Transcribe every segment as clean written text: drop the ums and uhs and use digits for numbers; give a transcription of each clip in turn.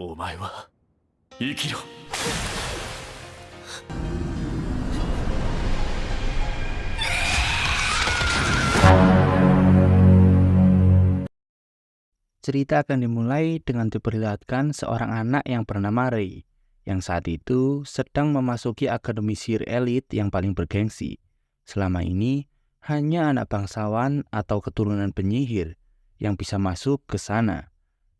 お前は生きろ。Cerita akan dimulai dengan diperlihatkan seorang anak yang bernama Ray, yang saat itu sedang memasuki akademi sihir elit yang paling bergengsi. Selama ini, hanya anak bangsawan atau keturunan penyihir yang bisa masuk ke sana.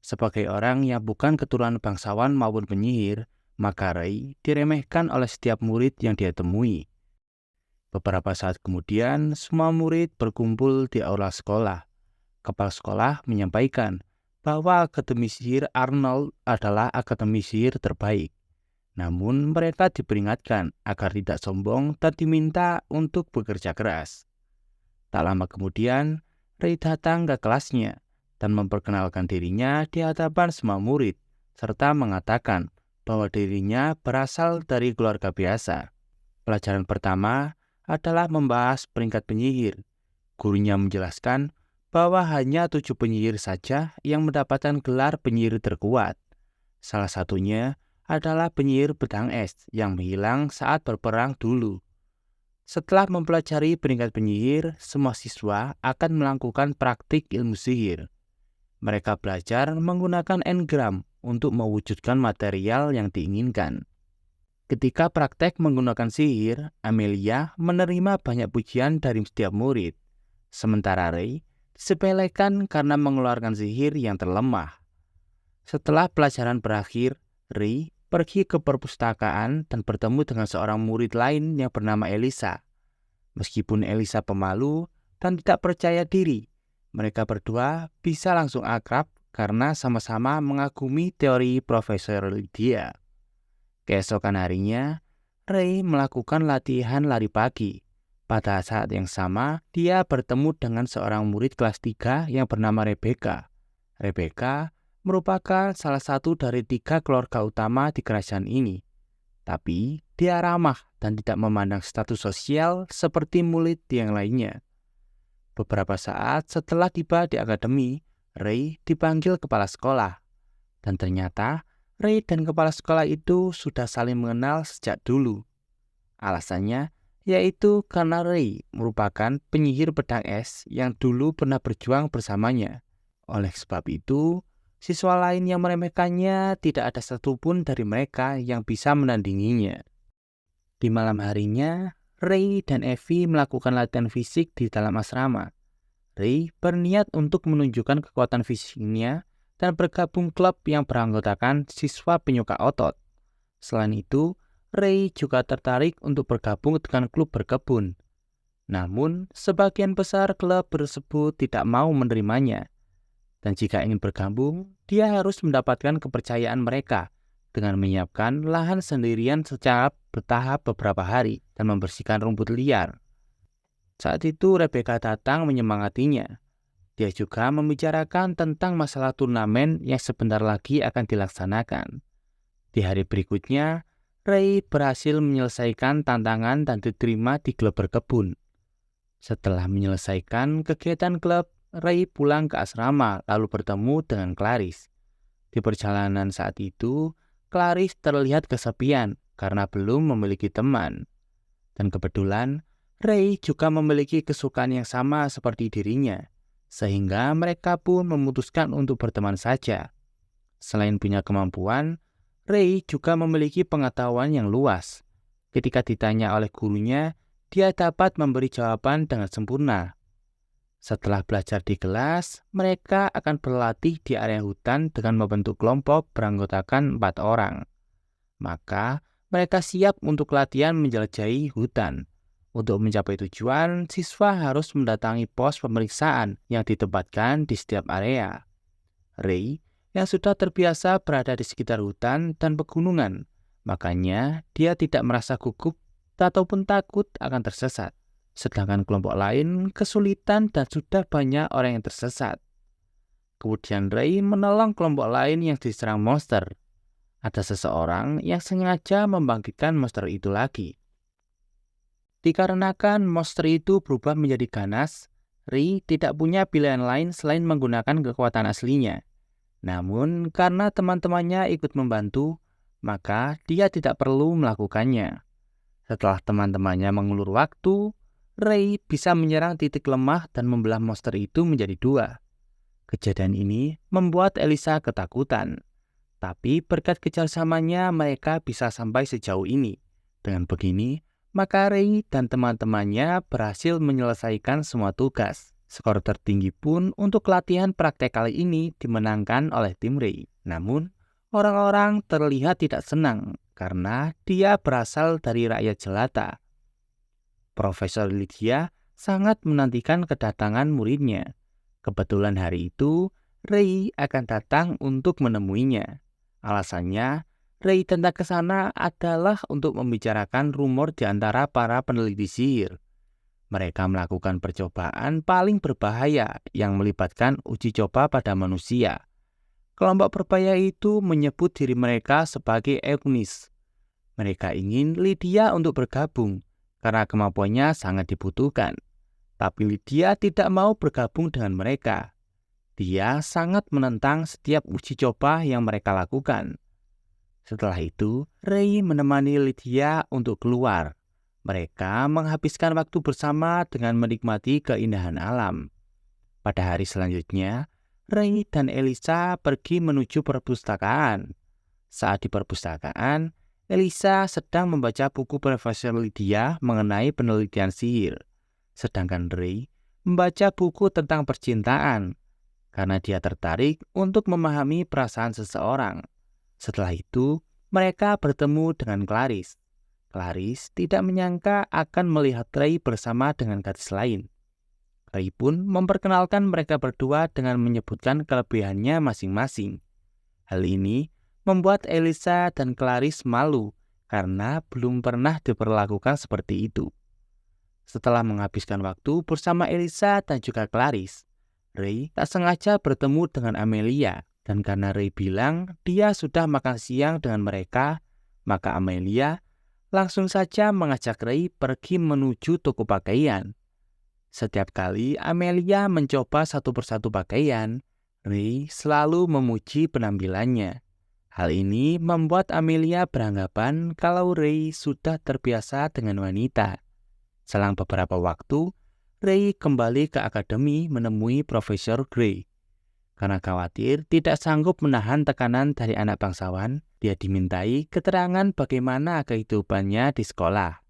Sebagai orang yang bukan keturunan bangsawan maupun penyihir, maka Ray diremehkan oleh setiap murid yang dia temui. Beberapa saat kemudian, semua murid berkumpul di aula sekolah. Kepala sekolah menyampaikan bahwa Akademi Sihir Arnold adalah akademi sihir terbaik. Namun mereka diperingatkan agar tidak sombong dan diminta untuk bekerja keras. Tak lama kemudian, Ray datang ke kelasnya dan memperkenalkan dirinya di hadapan semua murid, serta mengatakan bahwa dirinya berasal dari keluarga biasa. Pelajaran pertama adalah membahas peringkat penyihir. Gurunya menjelaskan bahwa hanya 7 penyihir saja yang mendapatkan gelar penyihir terkuat. Salah satunya adalah penyihir pedang es yang menghilang saat berperang dulu. Setelah mempelajari peringkat penyihir, semua siswa akan melakukan praktik ilmu sihir. Mereka belajar menggunakan engram untuk mewujudkan material yang diinginkan. Ketika praktek menggunakan sihir, Amelia menerima banyak pujian dari setiap murid. Sementara Ray disepelekan karena mengeluarkan sihir yang terlemah. Setelah pelajaran berakhir, Ray pergi ke perpustakaan dan bertemu dengan seorang murid lain yang bernama Elisa. Meskipun Elisa pemalu dan tidak percaya diri, mereka berdua bisa langsung akrab karena sama-sama mengagumi teori Profesor Lydia. Keesokan harinya, Ray melakukan latihan lari pagi. Pada saat yang sama, dia bertemu dengan seorang murid kelas 3 yang bernama Rebecca. Rebecca merupakan salah satu dari 3 keluarga utama di kerajaan ini. Tapi, dia ramah dan tidak memandang status sosial seperti murid yang lainnya. Beberapa saat setelah tiba di akademi, Ray dipanggil kepala sekolah. Dan ternyata, Ray dan kepala sekolah itu sudah saling mengenal sejak dulu. Alasannya yaitu karena Ray merupakan penyihir pedang es yang dulu pernah berjuang bersamanya. Oleh sebab itu, siswa lain yang meremehkannya tidak ada satupun dari mereka yang bisa menandinginya. Di malam harinya, Ray dan Evie melakukan latihan fisik di dalam asrama. Ray berniat untuk menunjukkan kekuatan fisiknya dan bergabung klub yang beranggotakan siswa penyuka otot. Selain itu, Ray juga tertarik untuk bergabung dengan klub berkebun. Namun, sebagian besar klub tersebut tidak mau menerimanya. Dan jika ingin bergabung, dia harus mendapatkan kepercayaan mereka dengan menyiapkan lahan sendirian secara bertahap beberapa hari dan membersihkan rumput liar. Saat itu, Rebecca datang menyemangatinya. Dia juga membicarakan tentang masalah turnamen yang sebentar lagi akan dilaksanakan. Di hari berikutnya, Ray berhasil menyelesaikan tantangan dan diterima di klub berkebun. Setelah menyelesaikan kegiatan klub, Ray pulang ke asrama lalu bertemu dengan Clarice. Di perjalanan saat itu, Clarice terlihat kesepian karena belum memiliki teman. Dan kebetulan, Ray juga memiliki kesukaan yang sama seperti dirinya, sehingga mereka pun memutuskan untuk berteman saja. Selain punya kemampuan, Ray juga memiliki pengetahuan yang luas. Ketika ditanya oleh gurunya, dia dapat memberi jawaban dengan sempurna. Setelah belajar di kelas, mereka akan berlatih di area hutan dengan membentuk kelompok beranggotakan 4 orang. Maka, mereka siap untuk latihan menjelajahi hutan. Untuk mencapai tujuan, siswa harus mendatangi pos pemeriksaan yang ditempatkan di setiap area. Ray yang sudah terbiasa berada di sekitar hutan dan pegunungan. Makanya dia tidak merasa gugup ataupun takut akan tersesat. Sedangkan kelompok lain kesulitan dan sudah banyak orang yang tersesat. Kemudian Ray menolong kelompok lain yang diserang monster. Ada seseorang yang sengaja membangkitkan monster itu lagi. Dikarenakan monster itu berubah menjadi ganas, Ray tidak punya pilihan lain selain menggunakan kekuatan aslinya. Namun karena teman-temannya ikut membantu, maka dia tidak perlu melakukannya. Setelah teman-temannya mengulur waktu, Ray bisa menyerang titik lemah dan membelah monster itu menjadi dua. Kejadian ini membuat Elisa ketakutan. Tapi berkat kerjasamanya mereka bisa sampai sejauh ini. Dengan begini, maka Ray dan teman-temannya berhasil menyelesaikan semua tugas. Skor tertinggi pun untuk latihan praktek kali ini dimenangkan oleh tim Ray. Namun, orang-orang terlihat tidak senang karena dia berasal dari rakyat jelata. Profesor Lydia sangat menantikan kedatangan muridnya. Kebetulan hari itu, Ray akan datang untuk menemuinya. Alasannya, Ray datang ke sana adalah untuk membicarakan rumor di antara para peneliti sihir. Mereka melakukan percobaan paling berbahaya yang melibatkan uji coba pada manusia. Kelompok berbahaya itu menyebut diri mereka sebagai Eunice. Mereka ingin Lydia untuk bergabung karena kemampuannya sangat dibutuhkan. Tapi Lydia tidak mau bergabung dengan mereka. Dia sangat menentang setiap uji coba yang mereka lakukan. Setelah itu, Ray menemani Lydia untuk keluar. Mereka menghabiskan waktu bersama dengan menikmati keindahan alam. Pada hari selanjutnya, Ray dan Elisa pergi menuju perpustakaan. Saat di perpustakaan, Elisa sedang membaca buku Profesor Lydia mengenai penelitian sihir. Sedangkan Ray membaca buku tentang percintaan karena dia tertarik untuk memahami perasaan seseorang. Setelah itu, mereka bertemu dengan Clarice. Clarice tidak menyangka akan melihat Ray bersama dengan gadis lain. Ray pun memperkenalkan mereka berdua dengan menyebutkan kelebihannya masing-masing. Hal ini membuat Elisa dan Clarice malu karena belum pernah diperlakukan seperti itu. Setelah menghabiskan waktu bersama Elisa dan juga Clarice, Ray tak sengaja bertemu dengan Amelia, dan karena Ray bilang dia sudah makan siang dengan mereka, maka Amelia langsung saja mengajak Ray pergi menuju toko pakaian. Setiap kali Amelia mencoba satu persatu pakaian, Ray selalu memuji penampilannya. Hal ini membuat Amelia beranggapan kalau Ray sudah terbiasa dengan wanita. Selang beberapa waktu, Ray kembali ke akademi menemui Profesor Gray. Karena khawatir tidak sanggup menahan tekanan dari anak bangsawan, dia dimintai keterangan bagaimana kehidupannya di sekolah.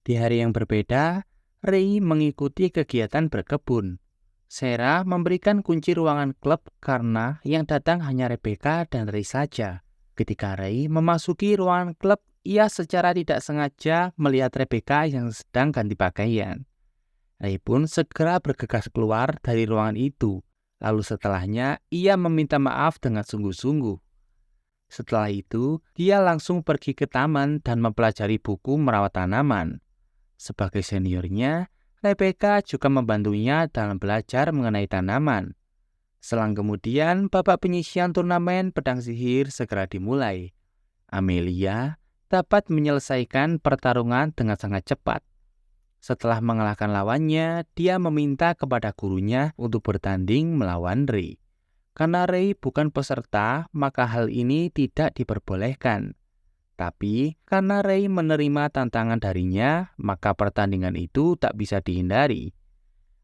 Di hari yang berbeda, Ray mengikuti kegiatan berkebun. Sarah memberikan kunci ruangan klub karena yang datang hanya Rebecca dan Ray saja. Ketika Ray memasuki ruangan klub, ia secara tidak sengaja melihat Rebecca yang sedang ganti pakaian. Ray pun segera bergegas keluar dari ruangan itu. Lalu setelahnya, ia meminta maaf dengan sungguh-sungguh. Setelah itu, dia langsung pergi ke taman dan mempelajari buku merawat tanaman. Sebagai seniornya, Rebecca juga membantunya dalam belajar mengenai tanaman. Selang kemudian, babak penyisian turnamen pedang sihir segera dimulai. Amelia dapat menyelesaikan pertarungan dengan sangat cepat. Setelah mengalahkan lawannya, dia meminta kepada gurunya untuk bertanding melawan Ray. Karena Ray bukan peserta, maka hal ini tidak diperbolehkan. Tapi karena Ray menerima tantangan darinya, maka pertandingan itu tak bisa dihindari.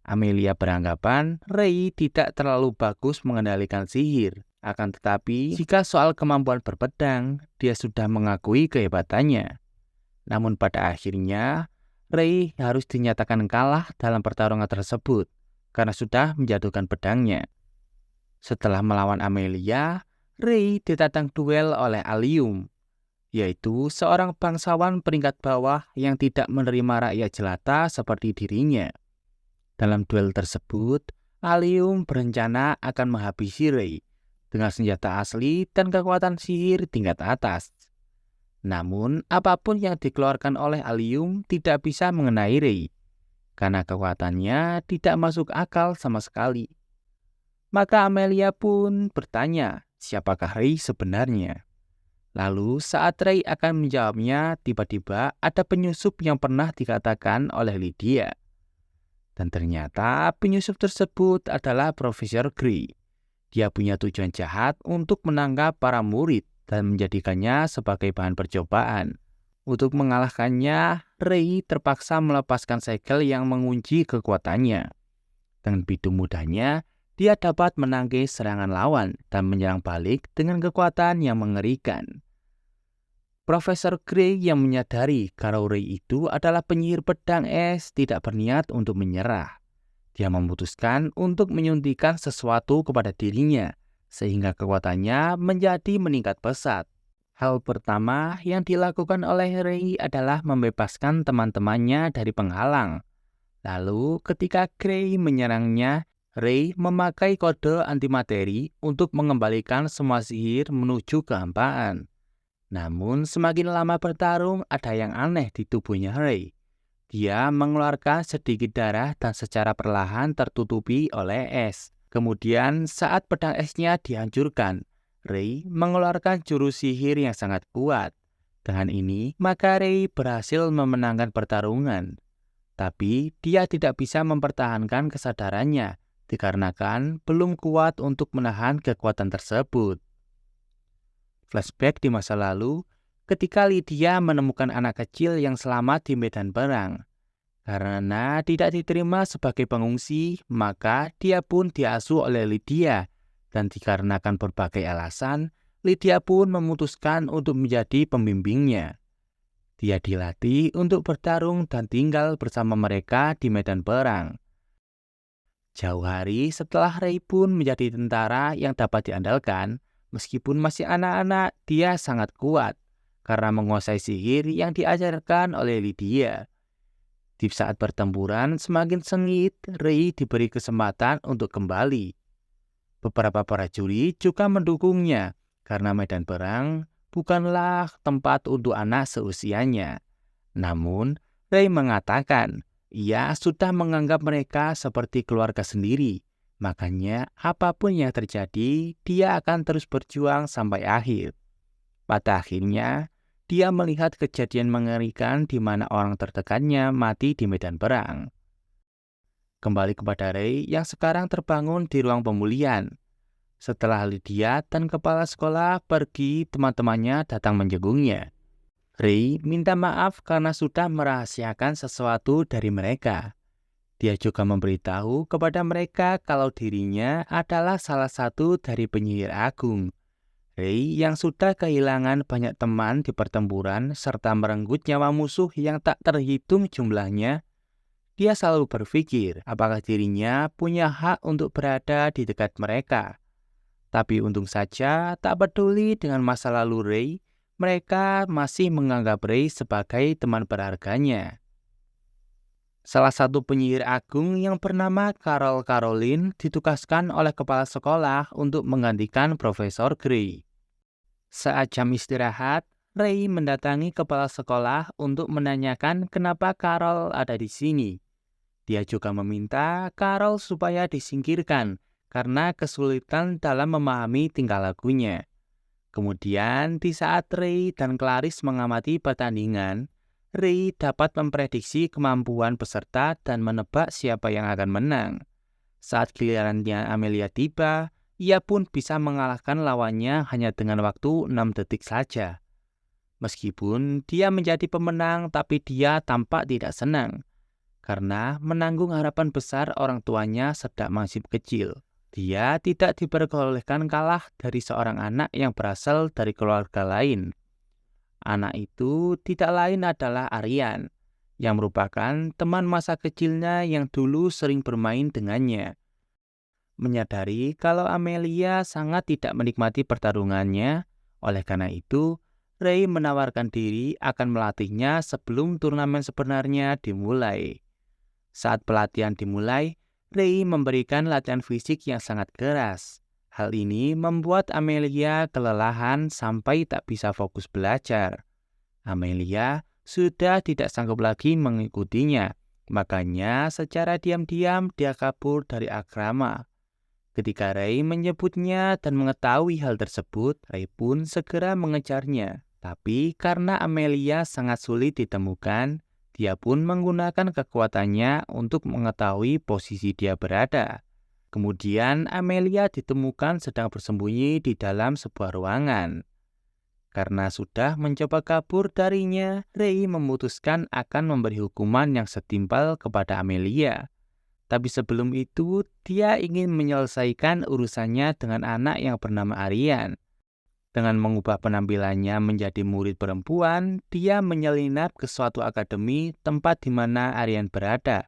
Amelia beranggapan Ray tidak terlalu bagus mengendalikan sihir. Akan tetapi, jika soal kemampuan berpedang, dia sudah mengakui kehebatannya. Namun pada akhirnya, Ray harus dinyatakan kalah dalam pertarungan tersebut karena sudah menjatuhkan pedangnya. Setelah melawan Amelia, Ray ditantang duel oleh Allium, yaitu seorang bangsawan peringkat bawah yang tidak menerima rakyat jelata seperti dirinya. Dalam duel tersebut, Allium berencana akan menghabisi Ray dengan senjata asli dan kekuatan sihir tingkat atas. Namun, apapun yang dikeluarkan oleh Allium tidak bisa mengenai Ray, karena kekuatannya tidak masuk akal sama sekali. Maka Amelia pun bertanya, siapakah Ray sebenarnya? Lalu saat Ray akan menjawabnya, tiba-tiba ada penyusup yang pernah dikatakan oleh Lydia. Dan ternyata penyusup tersebut adalah Profesor Gray. Dia punya tujuan jahat untuk menangkap para murid dan menjadikannya sebagai bahan percobaan. Untuk mengalahkannya, Ray terpaksa melepaskan segel yang mengunci kekuatannya. Dengan begitu mudahnya, dia dapat menangkis serangan lawan dan menyerang balik dengan kekuatan yang mengerikan. Profesor Gray yang menyadari kalau Ray itu adalah penyihir pedang es tidak berniat untuk menyerah. Dia memutuskan untuk menyuntikkan sesuatu kepada dirinya, sehingga kekuatannya menjadi meningkat pesat. Hal pertama yang dilakukan oleh Ray adalah membebaskan teman-temannya dari penghalang. Lalu ketika Gray menyerangnya, Ray memakai kode antimateri untuk mengembalikan semua sihir menuju kehampaan. Namun semakin lama bertarung, ada yang aneh di tubuhnya Ray. Dia mengeluarkan sedikit darah dan secara perlahan tertutupi oleh es. Kemudian saat pedang esnya dihancurkan, Ray mengeluarkan jurus sihir yang sangat kuat. Dengan ini, maka Ray berhasil memenangkan pertarungan. Tapi dia tidak bisa mempertahankan kesadarannya, dikarenakan belum kuat untuk menahan kekuatan tersebut. Flashback di masa lalu, ketika Lydia menemukan anak kecil yang selamat di medan perang. Karena tidak diterima sebagai pengungsi, maka dia pun diasuh oleh Lydia. Dan dikarenakan berbagai alasan, Lydia pun memutuskan untuk menjadi pembimbingnya. Dia dilatih untuk bertarung dan tinggal bersama mereka di medan perang. Jauh hari setelah Ray pun menjadi tentara yang dapat diandalkan. Meskipun masih anak-anak, dia sangat kuat karena menguasai sihir yang diajarkan oleh Lydia. Di saat pertempuran semakin sengit, Ray diberi kesempatan untuk kembali. Beberapa prajurit juga mendukungnya karena medan perang bukanlah tempat untuk anak seusianya. Namun, Ray mengatakan ia sudah menganggap mereka seperti keluarga sendiri. Makanya, apapun yang terjadi, dia akan terus berjuang sampai akhir. Pada akhirnya, dia melihat kejadian mengerikan di mana orang terdekatnya mati di medan perang. Kembali kepada Ray yang sekarang terbangun di ruang pemulihan. Setelah Lydia dan kepala sekolah pergi, teman-temannya datang menjenguknya. Ray minta maaf karena sudah merahasiakan sesuatu dari mereka. Dia juga memberitahu kepada mereka kalau dirinya adalah salah satu dari penyihir agung. Ray yang sudah kehilangan banyak teman di pertempuran serta merenggut nyawa musuh yang tak terhitung jumlahnya, dia selalu berpikir apakah dirinya punya hak untuk berada di dekat mereka. Tapi untung saja tak peduli dengan masa lalu Ray, mereka masih menganggap Ray sebagai teman berharganya. Salah satu penyihir agung yang bernama Carol Caroline ditugaskan oleh kepala sekolah untuk menggantikan Profesor Gray. Saat jam istirahat, Ray mendatangi kepala sekolah untuk menanyakan kenapa Carol ada di sini. Dia juga meminta Carol supaya disingkirkan karena kesulitan dalam memahami tingkah lakunya. Kemudian di saat Ray dan Clarice mengamati pertandingan, Ray dapat memprediksi kemampuan peserta dan menebak siapa yang akan menang. Saat gilirannya Amelia tiba, ia pun bisa mengalahkan lawannya hanya dengan waktu 6 detik saja. Meskipun dia menjadi pemenang, tapi dia tampak tidak senang karena menanggung harapan besar orang tuanya sejak masih kecil. Dia tidak diperbolehkan kalah dari seorang anak yang berasal dari keluarga lain. Anak itu tidak lain adalah Aryan, yang merupakan teman masa kecilnya yang dulu sering bermain dengannya. Menyadari kalau Amelia sangat tidak menikmati pertarungannya, oleh karena itu, Ray menawarkan diri akan melatihnya sebelum turnamen sebenarnya dimulai. Saat pelatihan dimulai, Ray memberikan latihan fisik yang sangat keras. Hal ini membuat Amelia kelelahan sampai tak bisa fokus belajar. Amelia sudah tidak sanggup lagi mengikutinya, makanya secara diam-diam dia kabur dari asrama. Ketika Ray menyebutnya dan mengetahui hal tersebut, Ray pun segera mengejarnya. Tapi karena Amelia sangat sulit ditemukan, dia pun menggunakan kekuatannya untuk mengetahui posisi dia berada. Kemudian Amelia ditemukan sedang bersembunyi di dalam sebuah ruangan. Karena sudah mencoba kabur darinya, Ray memutuskan akan memberi hukuman yang setimpal kepada Amelia. Tapi sebelum itu, dia ingin menyelesaikan urusannya dengan anak yang bernama Aryan. Dengan mengubah penampilannya menjadi murid perempuan, dia menyelinap ke suatu akademi tempat di mana Aryan berada.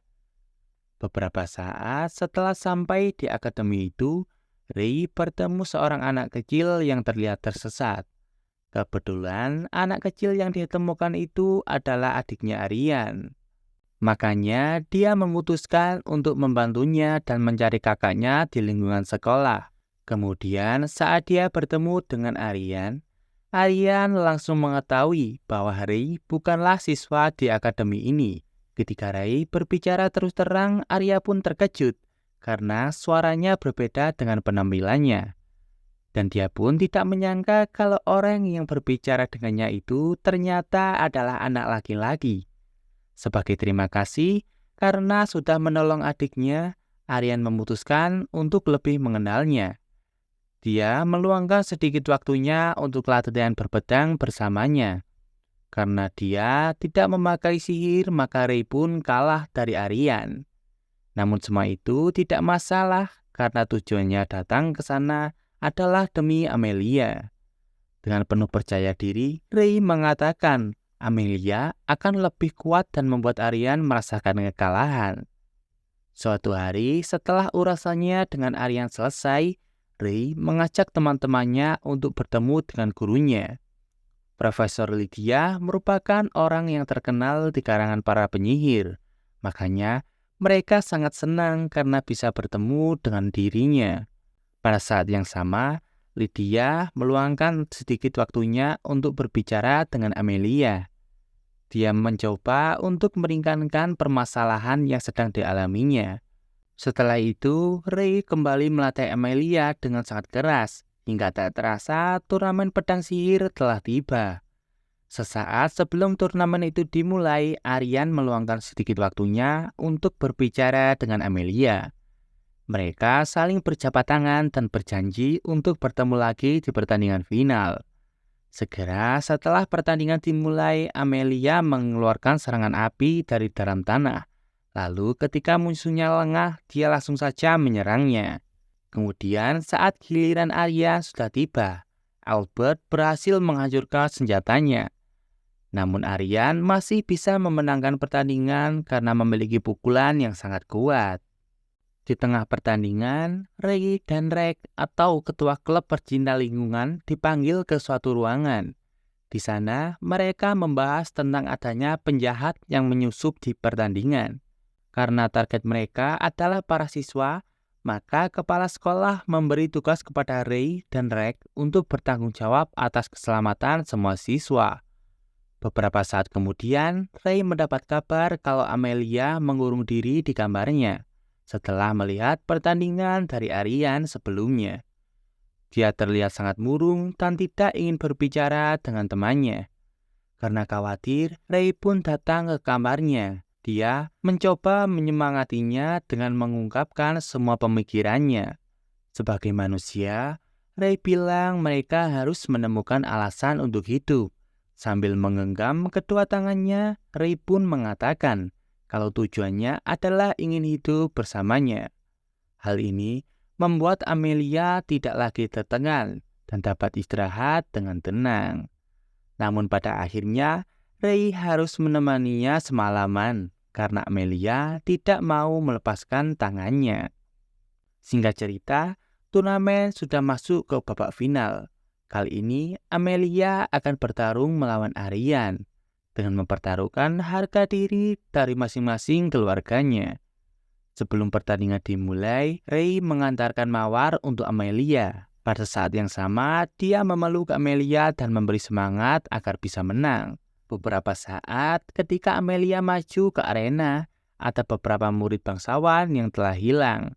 Beberapa saat setelah sampai di akademi itu, Ray bertemu seorang anak kecil yang terlihat tersesat. Kebetulan anak kecil yang ditemukan itu adalah adiknya Aryan. Makanya dia memutuskan untuk membantunya dan mencari kakaknya di lingkungan sekolah. Kemudian saat dia bertemu dengan Aryan, Aryan langsung mengetahui bahwa Ray bukanlah siswa di akademi ini. Ketika Ray berbicara terus terang, Arya pun terkejut karena suaranya berbeda dengan penampilannya. Dan dia pun tidak menyangka kalau orang yang berbicara dengannya itu ternyata adalah anak laki-laki. Sebagai terima kasih karena sudah menolong adiknya, Aryan memutuskan untuk lebih mengenalnya. Dia meluangkan sedikit waktunya untuk latihan berpedang bersamanya. Karena dia tidak memakai sihir, maka Ray pun kalah dari Aryan. Namun semua itu tidak masalah karena tujuannya datang ke sana adalah demi Amelia. Dengan penuh percaya diri, Ray mengatakan Amelia akan lebih kuat dan membuat Aryan merasakan kekalahan. Suatu hari setelah urasannya dengan Aryan selesai, Ray mengajak teman-temannya untuk bertemu dengan gurunya. Profesor Lydia merupakan orang yang terkenal di kalangan para penyihir. Makanya mereka sangat senang karena bisa bertemu dengan dirinya. Pada saat yang sama, Lydia meluangkan sedikit waktunya untuk berbicara dengan Amelia. Dia mencoba untuk meringankan permasalahan yang sedang dialaminya. Setelah itu, Ray kembali melatih Amelia dengan sangat keras. Hingga tak terasa turnamen pedang sihir telah tiba. Sesaat sebelum turnamen itu dimulai, Aryan meluangkan sedikit waktunya untuk berbicara dengan Amelia. Mereka saling berjabat tangan dan berjanji untuk bertemu lagi di pertandingan final. Segera setelah pertandingan dimulai, Amelia mengeluarkan serangan api dari dalam tanah. Lalu ketika musuhnya lengah, dia langsung saja menyerangnya. Kemudian saat giliran Arya sudah tiba, Albert berhasil menghancurkan senjatanya. Namun Aryan masih bisa memenangkan pertandingan karena memiliki pukulan yang sangat kuat. Di tengah pertandingan, Ray dan Rek atau ketua klub pecinta lingkungan dipanggil ke suatu ruangan. Di sana mereka membahas tentang adanya penjahat yang menyusup di pertandingan. Karena target mereka adalah para siswa, maka kepala sekolah memberi tugas kepada Ray dan Rek untuk bertanggung jawab atas keselamatan semua siswa. Beberapa saat kemudian, Ray mendapat kabar kalau Amelia mengurung diri di kamarnya setelah melihat pertandingan dari Aryan sebelumnya. Dia terlihat sangat murung dan tidak ingin berbicara dengan temannya. Karena khawatir, Ray pun datang ke kamarnya. Dia mencoba menyemangatinya dengan mengungkapkan semua pemikirannya. Sebagai manusia, Ray bilang mereka harus menemukan alasan untuk hidup. Sambil menggenggam kedua tangannya, Ray pun mengatakan kalau tujuannya adalah ingin hidup bersamanya. Hal ini membuat Amelia tidak lagi tertekan dan dapat istirahat dengan tenang. Namun pada akhirnya, Ray harus menemaninya semalaman karena Amelia tidak mau melepaskan tangannya. Singkat cerita, turnamen sudah masuk ke babak final. Kali ini, Amelia akan bertarung melawan Aryan dengan mempertaruhkan harga diri dari masing-masing keluarganya. Sebelum pertandingan dimulai, Ray mengantarkan mawar untuk Amelia. Pada saat yang sama, dia memeluk Amelia dan memberi semangat agar bisa menang. Beberapa saat ketika Amelia maju ke arena, ada beberapa murid bangsawan yang telah hilang.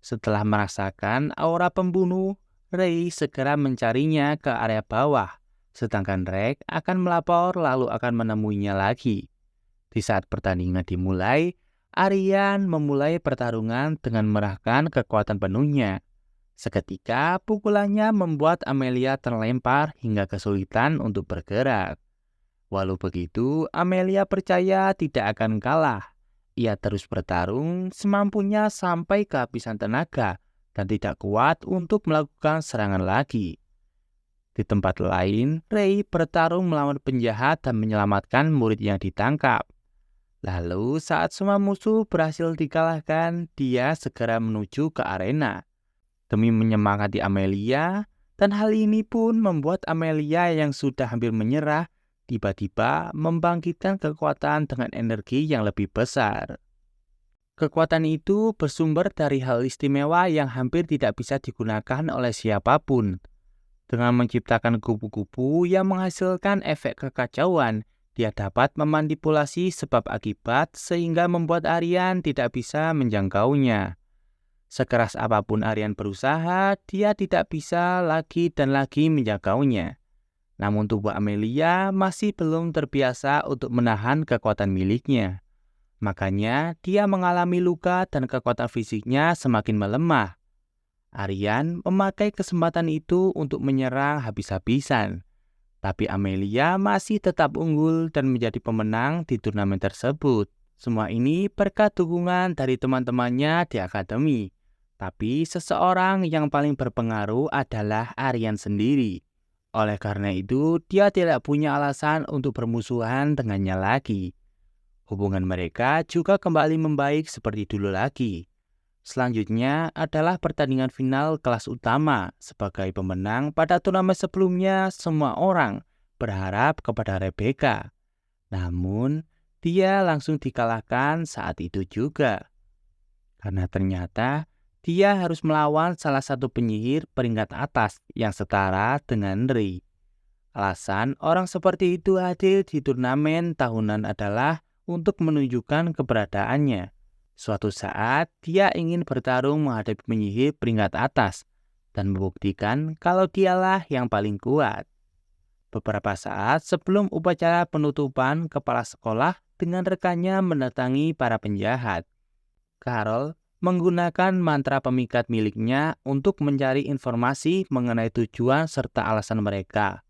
Setelah merasakan aura pembunuh, Ray segera mencarinya ke area bawah. Sedangkan Rek akan melapor lalu akan menemuinya lagi. Di saat pertandingan dimulai, Aryan memulai pertarungan dengan mengerahkan kekuatan penuhnya. Seketika, pukulannya membuat Amelia terlempar hingga kesulitan untuk bergerak. Walau begitu, Amelia percaya tidak akan kalah. Ia terus bertarung semampunya sampai kehabisan tenaga dan tidak kuat untuk melakukan serangan lagi. Di tempat lain, Ray bertarung melawan penjahat dan menyelamatkan murid yang ditangkap. Lalu saat semua musuh berhasil dikalahkan, dia segera menuju ke arena demi menyemangati Amelia, dan hal ini pun membuat Amelia yang sudah hampir menyerah tiba-tiba membangkitkan kekuatan dengan energi yang lebih besar. Kekuatan itu bersumber dari hal istimewa yang hampir tidak bisa digunakan oleh siapapun. Dengan menciptakan kupu-kupu yang menghasilkan efek kekacauan, dia dapat memanipulasi sebab akibat sehingga membuat Aryan tidak bisa menjangkaunya. Sekeras apapun Aryan berusaha, dia tidak bisa lagi dan lagi menjangkaunya. Namun tubuh Amelia masih belum terbiasa untuk menahan kekuatan miliknya. Makanya dia mengalami luka dan kekuatan fisiknya semakin melemah. Aryan memakai kesempatan itu untuk menyerang habis-habisan. Tapi Amelia masih tetap unggul dan menjadi pemenang di turnamen tersebut. Semua ini berkat dukungan dari teman-temannya di akademi. Tapi seseorang yang paling berpengaruh adalah Aryan sendiri. Oleh karena itu, dia tidak punya alasan untuk bermusuhan dengannya lagi. Hubungan mereka juga kembali membaik seperti dulu lagi. Selanjutnya adalah pertandingan final kelas utama. Sebagai pemenang pada turnamen sebelumnya, semua orang berharap kepada Rebecca. Namun, dia langsung dikalahkan saat itu juga. Karena ternyata dia harus melawan salah satu penyihir peringkat atas yang setara dengan Ray. Alasan orang seperti itu hadir di turnamen tahunan adalah untuk menunjukkan keberadaannya. Suatu saat, dia ingin bertarung menghadapi penyihir peringkat atas dan membuktikan kalau dialah yang paling kuat. Beberapa saat sebelum upacara penutupan, kepala sekolah dengan rekannya mendatangi para penjahat. Carol menggunakan mantra pemikat miliknya untuk mencari informasi mengenai tujuan serta alasan mereka.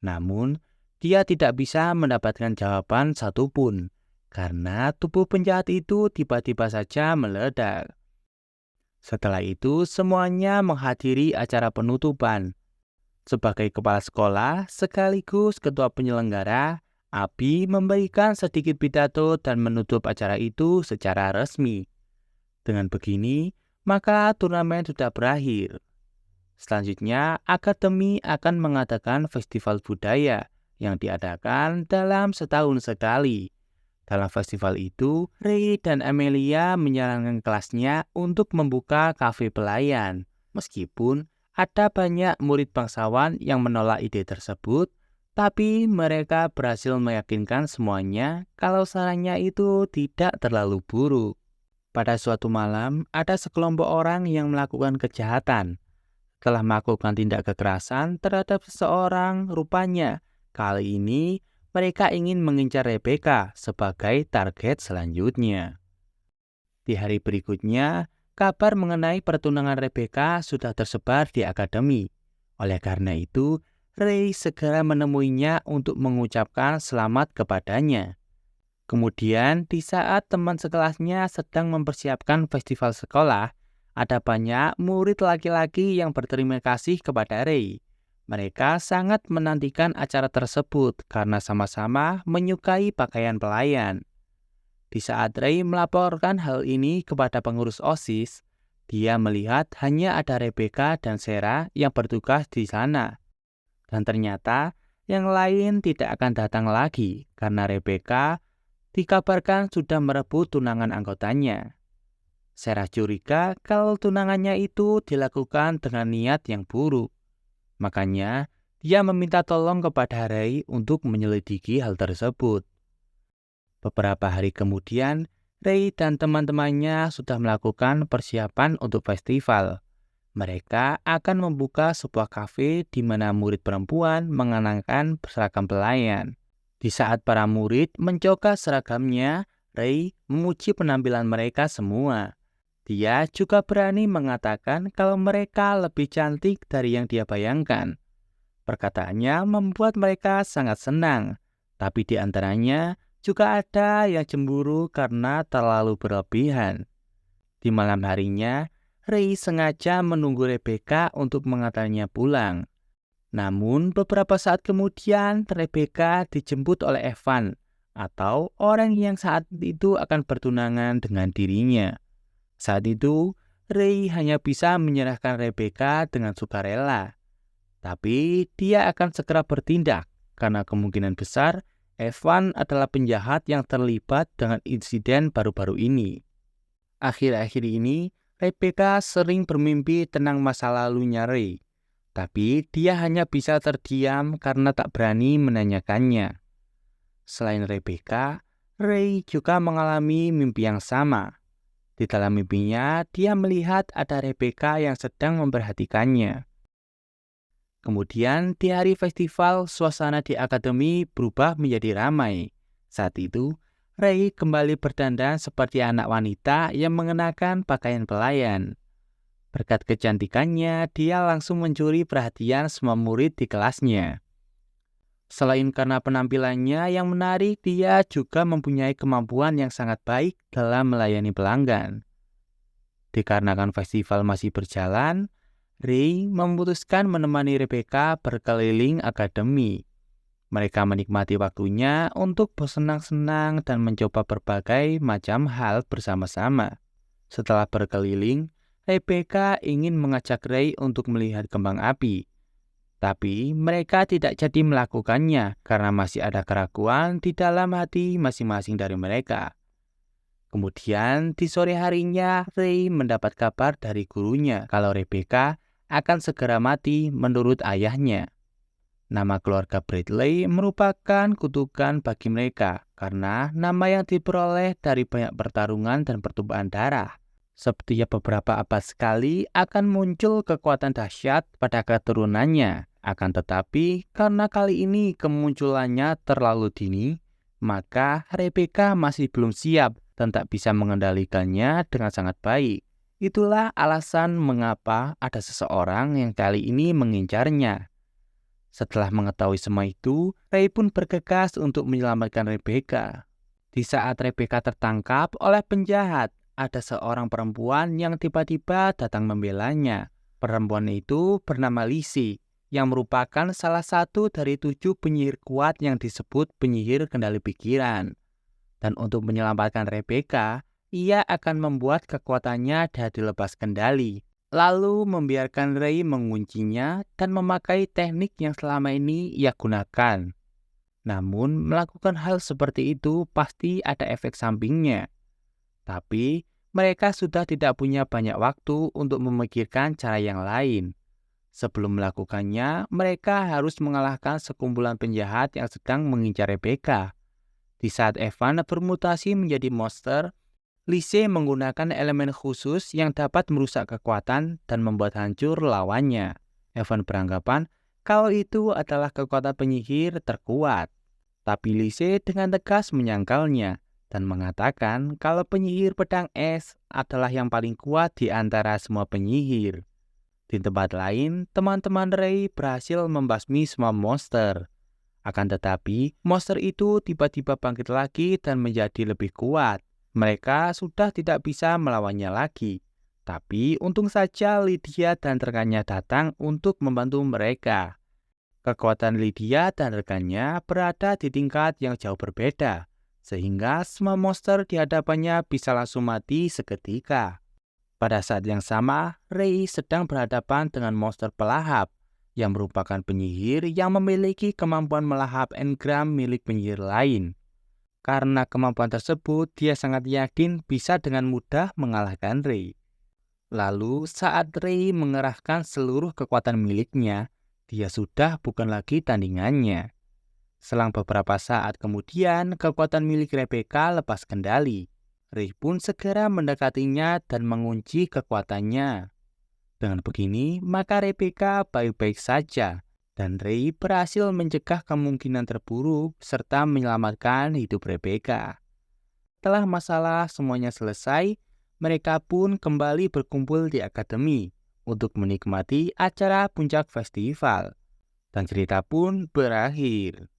Namun, dia tidak bisa mendapatkan jawaban satupun, karena tubuh penjahat itu tiba-tiba saja meledak. Setelah itu, semuanya menghadiri acara penutupan. Sebagai kepala sekolah, sekaligus ketua penyelenggara, Abi memberikan sedikit pidato dan menutup acara itu secara resmi. Dengan begini, maka turnamen sudah berakhir. Selanjutnya, akademi akan mengadakan festival budaya yang diadakan dalam setahun sekali. Dalam festival itu, Ray dan Amelia menyarankan kelasnya untuk membuka kafe pelayan. Meskipun ada banyak murid bangsawan yang menolak ide tersebut, tapi mereka berhasil meyakinkan semuanya kalau sarannya itu tidak terlalu buruk. Pada suatu malam, ada sekelompok orang yang melakukan kejahatan. Setelah melakukan tindak kekerasan terhadap seseorang, rupanya kali ini mereka ingin mengincar Rebecca sebagai target selanjutnya. Di hari berikutnya, kabar mengenai pertunangan Rebecca sudah tersebar di akademi. Oleh karena itu, Ray segera menemuinya untuk mengucapkan selamat kepadanya. Kemudian, di saat teman sekelasnya sedang mempersiapkan festival sekolah, ada banyak murid laki-laki yang berterima kasih kepada Ray. Mereka sangat menantikan acara tersebut karena sama-sama menyukai pakaian pelayan. Di saat Ray melaporkan hal ini kepada pengurus OSIS, dia melihat hanya ada Rebecca dan Sarah yang bertugas di sana. Dan ternyata yang lain tidak akan datang lagi karena Rebecca dikabarkan sudah merebut tunangan anggotanya. Sarah curiga kalau tunangannya itu dilakukan dengan niat yang buruk. Makanya, dia meminta tolong kepada Ray untuk menyelidiki hal tersebut. Beberapa hari kemudian, Ray dan teman-temannya sudah melakukan persiapan untuk festival. Mereka akan membuka sebuah kafe di mana murid perempuan mengenakan seragam pelayan. Di saat para murid mencoba seragamnya, Ray memuji penampilan mereka semua. Dia juga berani mengatakan kalau mereka lebih cantik dari yang dia bayangkan. Perkataannya membuat mereka sangat senang, tapi di antaranya juga ada yang cemburu karena terlalu berlebihan. Di malam harinya, Ray sengaja menunggu Rebecca untuk mengantarnya pulang. Namun beberapa saat kemudian Rebecca dijemput oleh Evan atau orang yang saat itu akan bertunangan dengan dirinya. Saat itu, Ray hanya bisa menyerahkan Rebecca dengan sukarela. Tapi dia akan segera bertindak karena kemungkinan besar Evan adalah penjahat yang terlibat dengan insiden baru-baru ini. Akhir-akhir ini, Rebecca sering bermimpi tentang masa lalunya Ray. Tapi dia hanya bisa terdiam karena tak berani menanyakannya. Selain Rebecca, Ray juga mengalami mimpi yang sama. Di dalam mimpinya, dia melihat ada Rebecca yang sedang memperhatikannya. Kemudian di hari festival, suasana di akademi berubah menjadi ramai. Saat itu, Ray kembali berdandan seperti anak wanita yang mengenakan pakaian pelayan. Berkat kecantikannya, dia langsung mencuri perhatian semua murid di kelasnya. Selain karena penampilannya yang menarik, dia juga mempunyai kemampuan yang sangat baik dalam melayani pelanggan. Dikarenakan festival masih berjalan, Ray memutuskan menemani Rebecca berkeliling akademi. Mereka menikmati waktunya untuk bersenang-senang dan mencoba berbagai macam hal bersama-sama. Setelah berkeliling, Rebecca ingin mengajak Ray untuk melihat kembang api. Tapi mereka tidak jadi melakukannya karena masih ada keraguan di dalam hati masing-masing dari mereka. Kemudian di sore harinya, Ray mendapat kabar dari gurunya kalau Rebecca akan segera mati menurut ayahnya. Nama keluarga Bradley merupakan kutukan bagi mereka karena nama yang diperoleh dari banyak pertarungan dan pertumpahan darah. Setiap beberapa abad sekali akan muncul kekuatan dahsyat pada keturunannya. Akan tetapi karena kali ini kemunculannya terlalu dini, maka Rebecca masih belum siap dan tak bisa mengendalikannya dengan sangat baik. Itulah alasan mengapa ada seseorang yang kali ini mengincarnya. Setelah mengetahui semua itu, Ray pun bergegas untuk menyelamatkan Rebecca. Di saat Rebecca tertangkap oleh penjahat, ada seorang perempuan yang tiba-tiba datang membelanya. Perempuan itu bernama Lizzie, yang merupakan salah satu dari 7 penyihir kuat yang disebut penyihir kendali pikiran. Dan untuk menyelamatkan Rebecca, ia akan membuat kekuatannya dapat dilepas kendali, lalu membiarkan Ray menguncinya dan memakai teknik yang selama ini ia gunakan. Namun, melakukan hal seperti itu pasti ada efek sampingnya. Tapi, mereka sudah tidak punya banyak waktu untuk memikirkan cara yang lain. Sebelum melakukannya, mereka harus mengalahkan sekumpulan penjahat yang sedang mengincar Rebecca. Di saat Evan bermutasi menjadi monster, Lizzie menggunakan elemen khusus yang dapat merusak kekuatan dan membuat hancur lawannya. Evan beranggapan kalau itu adalah kekuatan penyihir terkuat. Tapi Lizzie dengan tegas menyangkalnya dan mengatakan kalau penyihir pedang es adalah yang paling kuat di antara semua penyihir. Di tempat lain, teman-teman Ray berhasil membasmi semua monster. Akan tetapi, monster itu tiba-tiba bangkit lagi dan menjadi lebih kuat. Mereka sudah tidak bisa melawannya lagi. Tapi untung saja Lydia dan rekannya datang untuk membantu mereka. Kekuatan Lydia dan rekannya berada di tingkat yang jauh berbeda, sehingga semua monster di hadapannya bisa langsung mati seketika. Pada saat yang sama, Ray sedang berhadapan dengan monster pelahap, yang merupakan penyihir yang memiliki kemampuan melahap engram milik penyihir lain. Karena kemampuan tersebut, dia sangat yakin bisa dengan mudah mengalahkan Ray. Lalu, saat Ray mengerahkan seluruh kekuatan miliknya, dia sudah bukan lagi tandingannya. Selang beberapa saat kemudian, kekuatan milik Rebecca lepas kendali. Ray pun segera mendekatinya dan mengunci kekuatannya. Dengan begini, maka Rebecca baik-baik saja, dan Ray berhasil mencegah kemungkinan terburuk serta menyelamatkan hidup Rebecca. Setelah masalah semuanya selesai, mereka pun kembali berkumpul di akademi untuk menikmati acara puncak festival. Dan cerita pun berakhir.